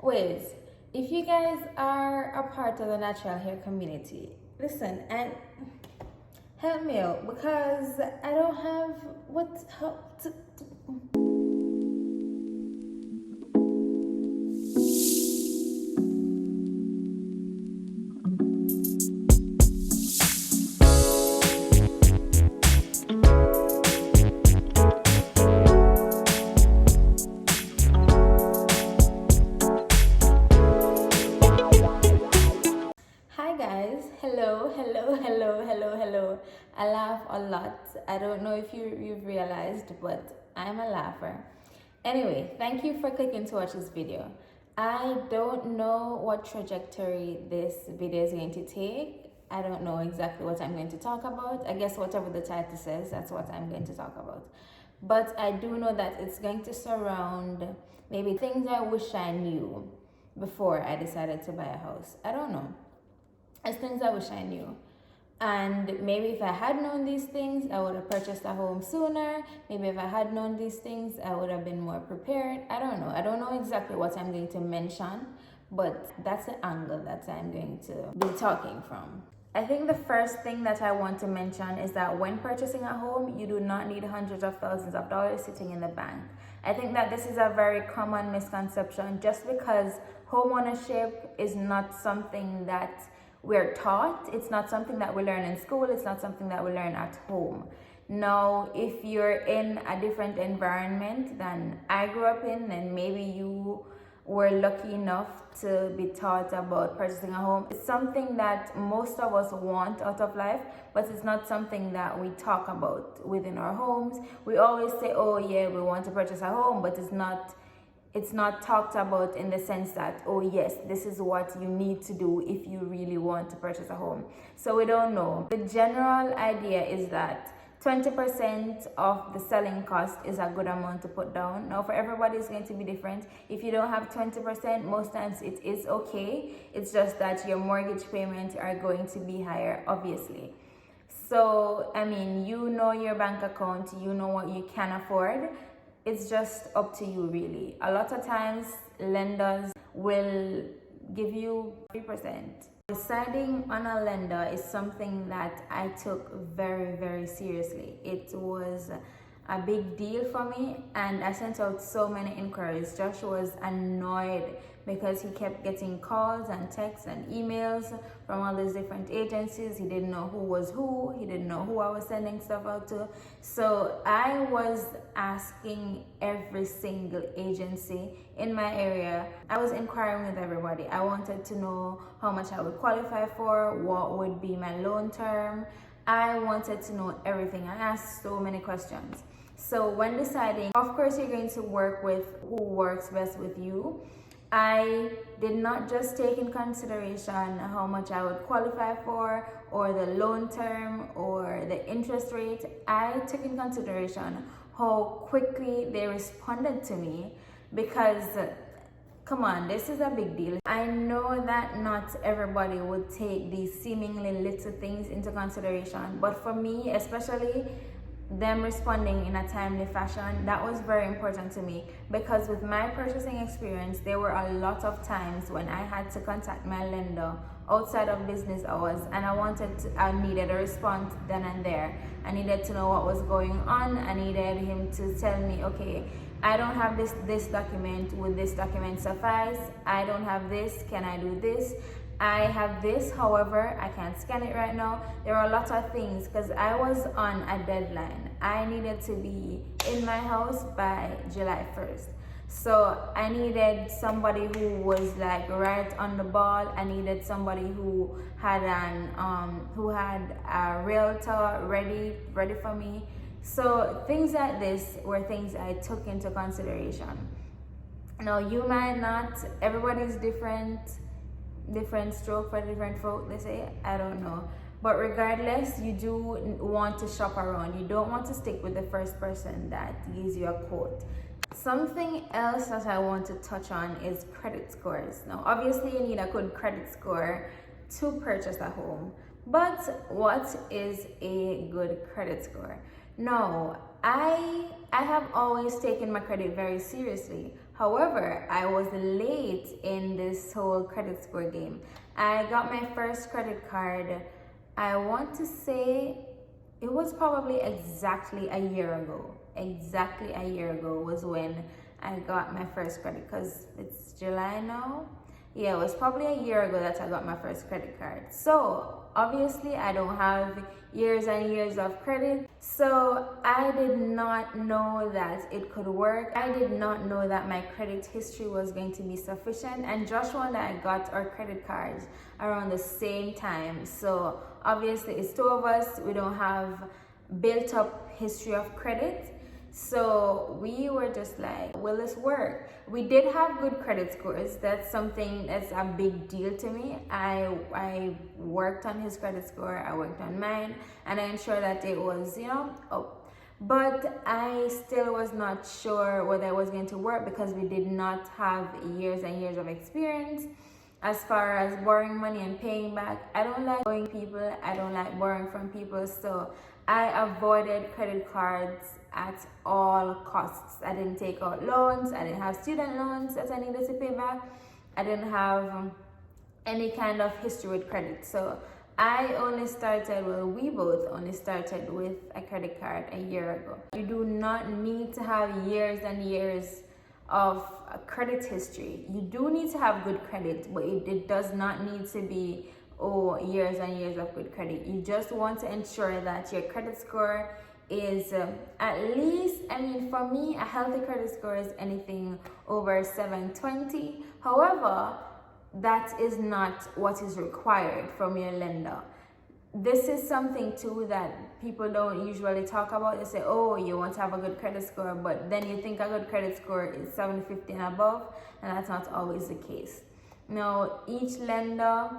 Wait, if you guys are a part of the natural hair community, listen and help me out because I don't have what how to. Hi guys, hello. I laugh a lot. I don't know if you've realized, but I'm a laugher. Anyway, thank you for clicking to watch this video. I don't know what trajectory this video is going to take. I don't know exactly what I'm going to talk about. I guess whatever the title says, that's what I'm going to talk about. But I do know that it's going to surround maybe things I wish I knew before I decided to buy a house. I don't know. It's things I wish I knew. And maybe if I had known these things, I would have purchased a home sooner. Maybe if I had known these things, I would have been more prepared. I don't know. I don't know exactly what I'm going to mention, but that's the angle that I'm going to be talking from. I think the first thing that I want to mention is that when purchasing a home, you do not need hundreds of thousands of dollars sitting in the bank. I think that this is a very common misconception just because home ownership is not something that we're taught. It's not something that we learn in school. It's not something that we learn at home. Now, if you're in a different environment than I grew up in, and maybe you were lucky enough to be taught about purchasing a home, it's something that most of us want out of life, but it's not something that we talk about within our homes. We always say, oh yeah, we want to purchase a home, but it's not talked about in the sense that, oh yes, this is what you need to do if you really want to purchase a home. So we don't know. The general idea is that 20% of the selling cost is a good amount to put down. Now for everybody it's going to be different. If you don't have 20%, most times it is okay. It's just that your mortgage payments are going to be higher, obviously. So, I mean, you know your bank account, you know what you can afford. It's just up to you, really. A lot of times, lenders will give you 3%. Deciding on a lender is something that I took very, very seriously. It was a big deal for me, and I sent out so many inquiries. Josh was annoyed because he kept getting calls and texts and emails from all these different agencies. He didn't know who was who. He didn't know who I was sending stuff out to. So I was asking every single agency in my area. I was inquiring with everybody. I wanted to know how much I would qualify for, what would be my loan term. I wanted to know everything. I asked so many questions. So when deciding, of course you're going to work with who works best with you. I did not just take in consideration how much I would qualify for or the loan term or the interest rate. I took in consideration how quickly they responded to me because come on, this is a big deal. I know that not everybody would take these seemingly little things into consideration, but for me, especially them responding in a timely fashion, that was very important to me because with my purchasing experience, there were a lot of times when I had to contact my lender outside of business hours and I needed a response then and there. I needed to know what was going on. I needed him to tell me, okay, I don't have this document, would this document suffice? I don't have this, can I do this? I have this, however, I can't scan it right now. There are a lot of things because I was on a deadline. I needed to be in my house by July 1st. So I needed somebody who was like right on the ball. I needed somebody who had a realtor ready for me. So things like this were things I took into consideration. Now you might not, everybody's different stroke for different folk, they say. I don't know, but regardless, you do want to shop around. You don't want to stick with the first person that gives you a quote. Something else that I want to touch on is credit scores. Now obviously you need a good credit score to purchase a home, but what is a good credit score? Now I have always taken my credit very seriously. However, I was late in this whole credit score game. I got my first credit card, I want to say it was probably exactly a year ago. Exactly a year ago was when I got my first credit, because it's July now. Yeah, it was probably a year ago that I got my first credit card. So obviously I don't have years and years of credit. So I did not know that it could work. I did not know that my credit history was going to be sufficient. And Joshua and I got our credit cards around the same time. So obviously it's two of us. We don't have built up history of credit. So we were just like, will this work? We did have good credit scores. That's something that's a big deal to me. I worked on his credit score, I worked on mine, and I ensured that it was, up. But I still was not sure whether it was going to work because we did not have years and years of experience. As far as borrowing money and paying back, I don't like owing people, I don't like borrowing from people, so I avoided credit cards at all costs. I didn't take out loans, I didn't have student loans that I needed to pay back, I didn't have any kind of history with credit. So we both only started with a credit card a year ago. You do not need to have years and years of credit history. You do need to have good credit, but it does not need to be years and years of good credit. You just want to ensure that your credit score is at least, for me, a healthy credit score is anything over 720. However, that is not what is required from your lender. This is something too that people don't usually talk about. They say, oh, you want to have a good credit score, but then you think a good credit score is 750 and above, and that's not always the case. Now, each lender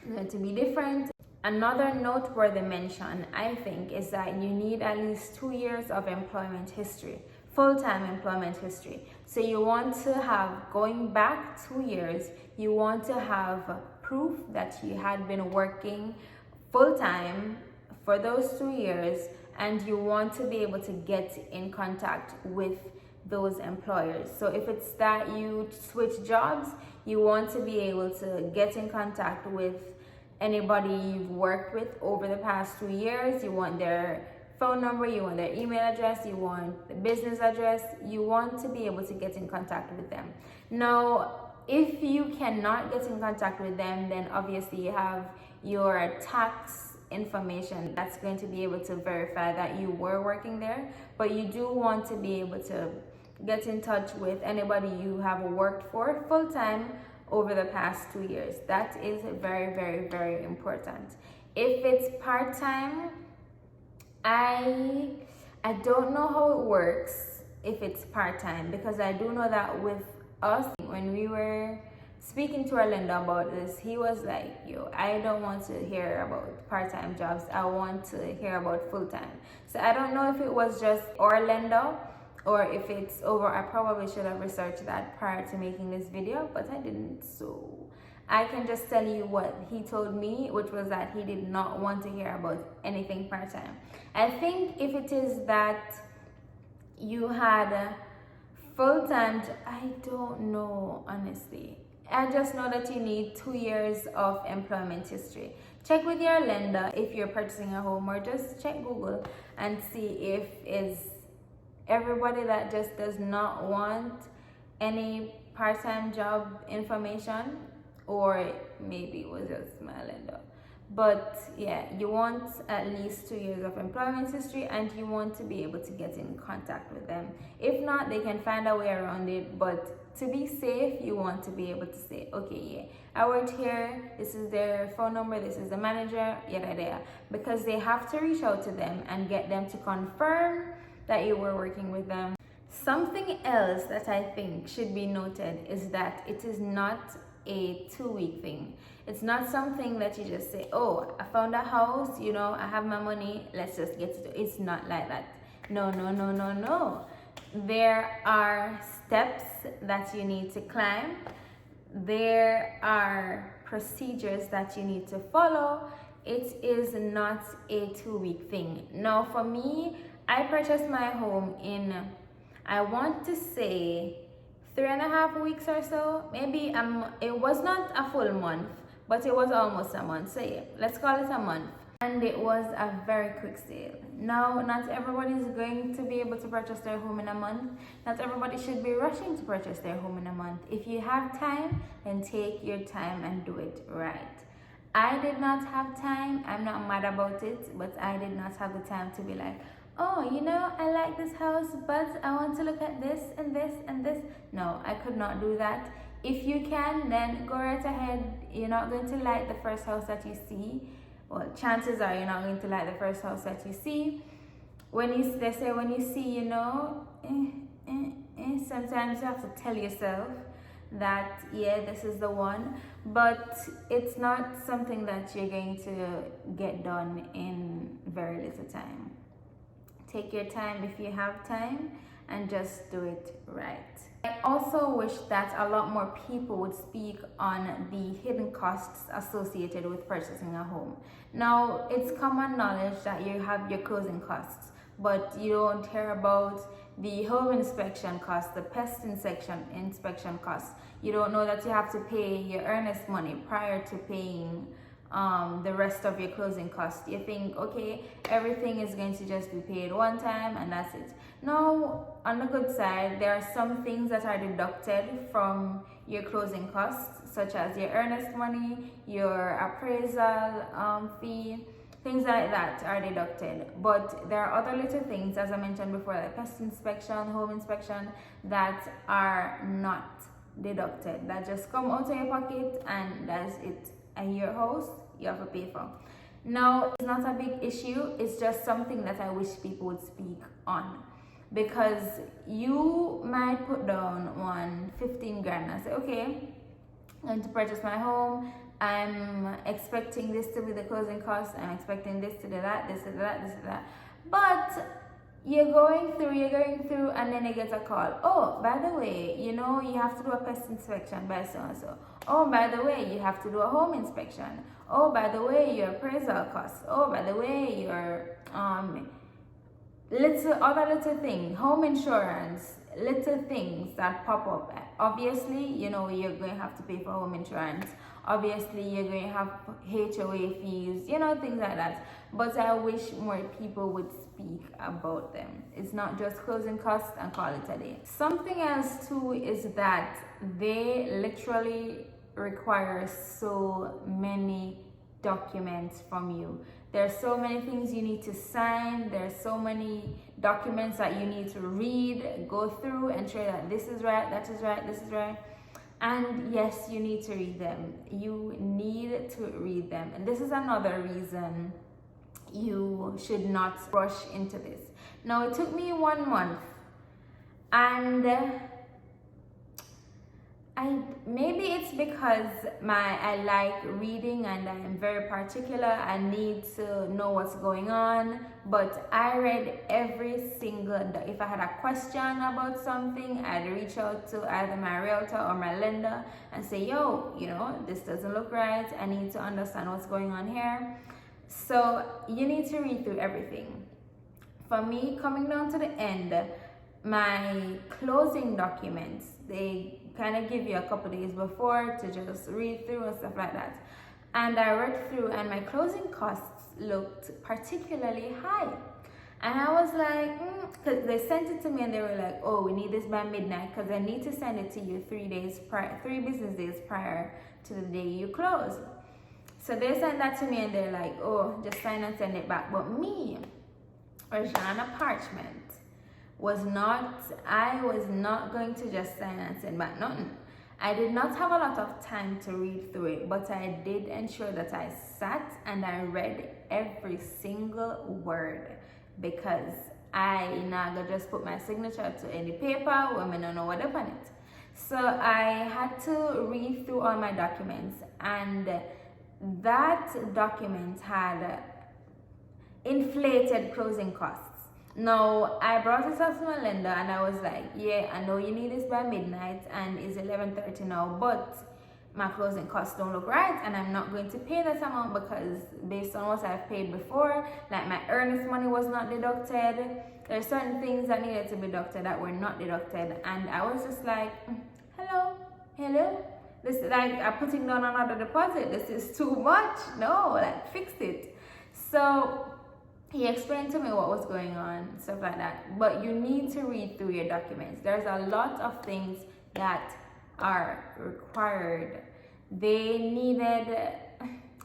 is going to be different. Another noteworthy mention, I think, is that you need at least 2 years of employment history, full-time employment history. So you want to have, going back 2 years, you want to have proof that you had been working full-time for those 2 years, and you want to be able to get in contact with those employers. So if it's that you switch jobs, you want to be able to get in contact with anybody you've worked with over the past 2 years. You want their phone number, you want their email address, you want the business address, you want to be able to get in contact with them. Now, if you cannot get in contact with them, then obviously you have your tax information that's going to be able to verify that you were working there, but you do want to be able to get in touch with anybody you have worked for full-time over the past 2 years. That is very, very, very important. If it's part-time, I don't know how it works if it's part-time, because I do know that with us, when we were speaking to our lender about this, he was like, yo, I don't want to hear about part-time jobs, I want to hear about full-time. So I don't know if it was just our lender or if it's over. I probably should have researched that prior to making this video, but I didn't. So I can just tell you what he told me, which was that he did not want to hear about anything part-time. I think if it is that you had a full-time, I don't know, honestly. I just know that you need 2 years of employment history. Check with your lender if you're purchasing a home, or just check Google and see if is everybody that just does not want any part-time job information, or maybe it was just my lender. But yeah, you want at least 2 years of employment history, and you want to be able to get in contact with them. If not, they can find a way around it, but to be safe, you want to be able to say, okay, yeah, I worked here, this is their phone number, this is the manager, yada yada, because they have to reach out to them and get them to confirm that you were working with them. Something else that I think should be noted is that it is not a 2-week thing. It's not something that you just say, oh, I found a house, I have my money, let's just get to it. It's not like that. No, no, no, no, no. There are steps that you need to climb. There are procedures that you need to follow. It is not a 2-week thing. Now, for me, I purchased my home in, I want to say, 3.5 weeks or so, maybe. It was not a full month, but it was almost a month. So yeah, let's call it a month. And it was a very quick sale. Now, not everybody is going to be able to purchase their home in a month. Not everybody should be rushing to purchase their home in a month. If you have time, then take your time and do it right. I did not have time. I'm not mad about it, but I did not have the time to be like, oh, you know, I like this house, but I want to look at this and this and this. No, I could not do that. If you can, then go right ahead. You're not going to like the first house that you see. Well, chances are you're not going to like the first house that you see. They say when you see, you know, sometimes you have to tell yourself that, yeah, this is the one. But it's not something that you're going to get done in very little time. Take your time if you have time and just do it right. I also wish that a lot more people would speak on the hidden costs associated with purchasing a home. Now, it's common knowledge that you have your closing costs, but you don't hear about the home inspection costs, the pest inspection costs. You don't know that you have to pay your earnest money prior to paying the rest of your closing costs. You think, okay, everything is going to just be paid one time and that's it. No, on the good side, there are some things that are deducted from your closing costs, such as your earnest money, your appraisal fee, things like that are deducted. But there are other little things, as I mentioned before, like pest inspection, home inspection, that are not deducted, that just come out of your pocket and that's it. And your house, you have to pay for. Now, it's not a big issue. It's just something that I wish people would speak on, because you might put down 15 grand and say, okay, I'm going to purchase my home. I'm expecting this to be the closing cost. I'm expecting this to do that, this to do that, this to do that. But you're going through, and then you get a call. Oh, by the way, you know, you have to do a pest inspection by so and so. Oh, by the way, you have to do a home inspection. Oh, by the way, your appraisal costs. Oh, by the way, your little thing, home insurance, little things that pop up. Obviously, you know, you're going to have to pay for home insurance. Obviously, you're going to have HOA fees, you know, things like that. But I wish more people would speak about them. It's not just closing costs and call it a day. Something else too is that they literally require so many documents from you. There's so many things you need to sign. There's so many documents that you need to read, go through, ensure that this is right, that is right, this is right. And yes, you need to read them. You need to read them. And this is another reason you should not rush into this. Now, it took me 1 month, and maybe it's because I like reading and I am very particular. I need to know what's going on. But I read every single, if I had a question about something, I'd reach out to either my realtor or my lender and say, yo, you know, this doesn't look right. I need to understand what's going on here. So you need to read through everything. For me, coming down to the end, my closing documents, they kind of give you a couple days before to just read through and stuff like that. And I read through, and my closing costs looked particularly high. And I was like, because they sent it to me and they were like, oh, we need this by midnight, because I need to send it to you 3 business days prior to the day you close. So they sent that to me and they're like, oh, just sign and send it back. But me, Rajana Parchment, I was not going to just sign and send back nothing. I did not have a lot of time to read through it, but I did ensure that I sat and I read every single word, because I not gonna just put my signature to any paper when I don't know what upon it. So I had to read through all my documents, and that document had inflated closing costs. Now, I brought this up to my lender and I was like, yeah, I know you need this by midnight and it's 11:30 now, but my closing costs don't look right, and I'm not going to pay that amount because based on what I've paid before, like my earnest money was not deducted. There's certain things that needed to be deducted that were not deducted, and I was just like, hello, this, like, I'm putting down another deposit, this is too much, no, like, fix it. So he explained to me what was going on, stuff like that. But you need to read through your documents. There's a lot of things that are required. They needed,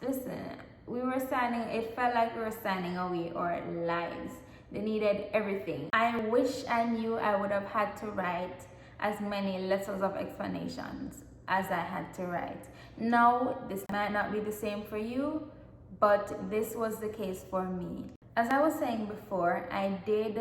listen, we were signing, it felt like we were signing away our lives. They needed everything. I wish I knew I would have had to write as many letters of explanations as I had to write. Now, this might not be the same for you, but this was the case for me. As I was saying before, I did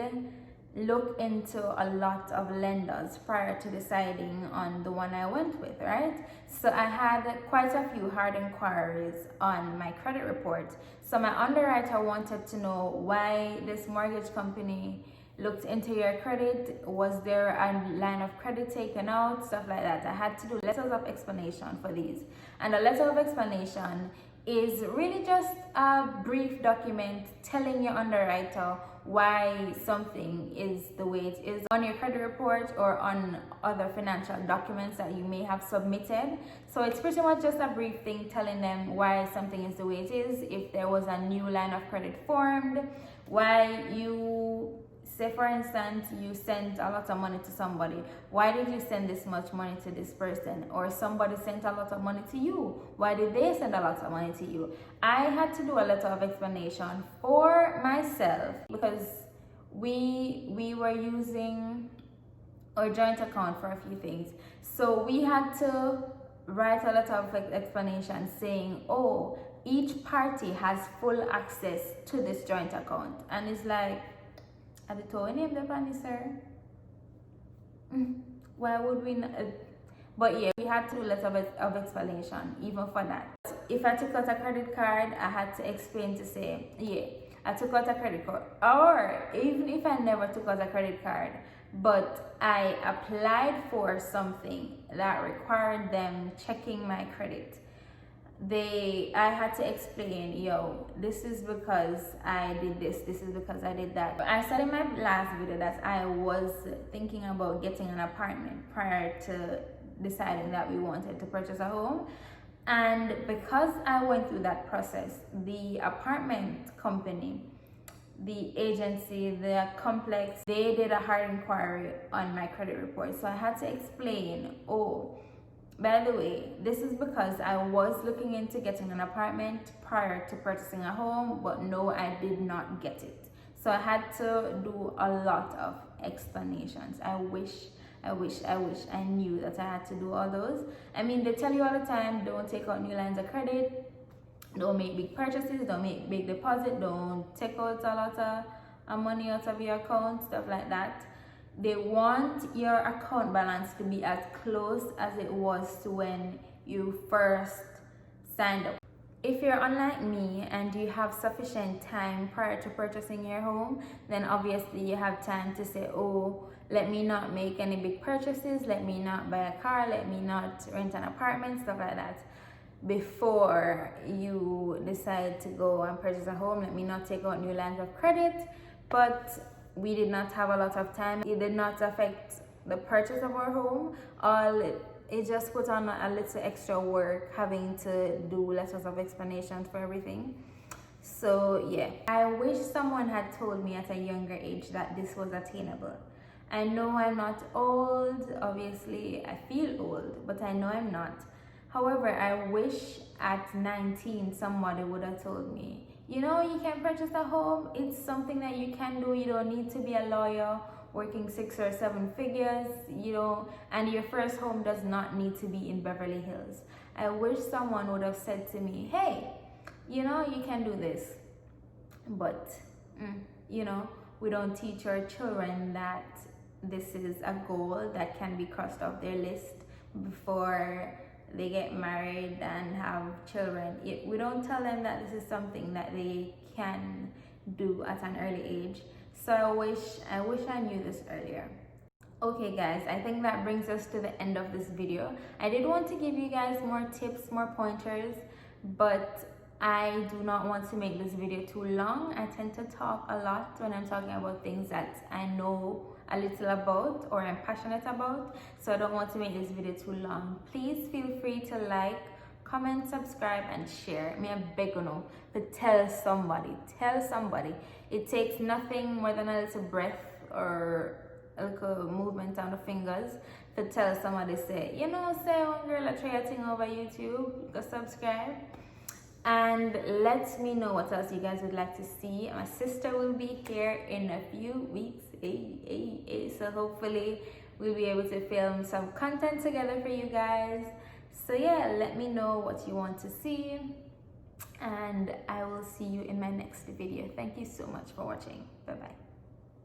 look into a lot of lenders prior to deciding on the one I went with, right? So I had quite a few hard inquiries on my credit report. So my underwriter wanted to know why this mortgage company looked into your credit. Was there a line of credit taken out? Stuff like that. I had to do letters of explanation for these. And a letter of explanation is really just a brief document telling your underwriter why something is the way it is on your credit report or on other financial documents that you may have submitted. So it's pretty much just a brief thing telling them why something is the way it is, if there was a new line of credit formed, why you, say for instance, you sent a lot of money to somebody. Why did you send this much money to this person? Or somebody sent a lot of money to you. Why did they send a lot of money to you? I had to do a letter of explanation for myself because we were using our joint account for a few things. So we had to write a letter of explanation saying, oh, each party has full access to this joint account. And it's like, have you told any of the funny, sir? Why would we not? But yeah, we had to do a letter of explanation, even for that. If I took out a credit card, I had to explain to say, yeah, I took out a credit card. Or even if I never took out a credit card, but I applied for something that required them checking my credit, I had to explain, yo, this is because I did this is because I did that. I said in my last video that I was thinking about getting an apartment prior to deciding that we wanted to purchase a home. And because I went through that process, the apartment company, the agency, the complex, they did a hard inquiry on my credit report. So I had to explain, oh, by the way, this is because I was looking into getting an apartment prior to purchasing a home, but no, I did not get it. So I had to do a lot of explanations. I wish I knew that I had to do all those. I mean, they tell you all the time, don't take out new lines of credit, don't make big purchases, don't make big deposit, don't take out a lot of money out of your account, stuff like that. They want your account balance to be as close as it was to when you first signed up. If you're unlike me and you have sufficient time prior to purchasing your home, then obviously you have time to say, oh, let me not make any big purchases, let me not buy a car, let me not rent an apartment, stuff like that. Before you decide to go and purchase a home, let me not take out new lines of credit. But we did not have a lot of time. It did not affect the purchase of our home. It just put on a little extra work having to do letters of explanation for everything. So yeah, I wish someone had told me at a younger age that this was attainable. I know I'm not old, obviously I feel old, but I know I'm not. However, I wish at 19 somebody would have told me, you know, you can purchase a home. It's something that you can do. You don't need to be a lawyer working 6 or 7 figures, you know, and your first home does not need to be in Beverly Hills. I wish someone would have said to me, hey, you know, you can do this. But, you know, we don't teach our children that this is a goal that can be crossed off their list before they get married and have children. We don't tell them that this is something that they can do at an early age. So I wish I knew this earlier. Okay guys, I think that brings us to the end of this video. I did want to give you guys more tips, more pointers, but I do not want to make this video too long. I tend to talk a lot when I'm talking about things that I know a little about or I'm passionate about, so I don't want to make this video too long. Please feel free to like, comment, subscribe, and share. Me, I beg you know, to tell somebody. Tell somebody. It takes nothing more than a little breath or a little movement on the fingers to tell somebody, say, you know, say one girl I try a thing over YouTube, go subscribe. And let me know what else you guys would like to see. My sister will be here in a few weeks. So hopefully we'll be able to film some content together for you guys. So yeah, let me know what you want to see, and I will see you in my next video. Thank you so much for watching. Bye bye.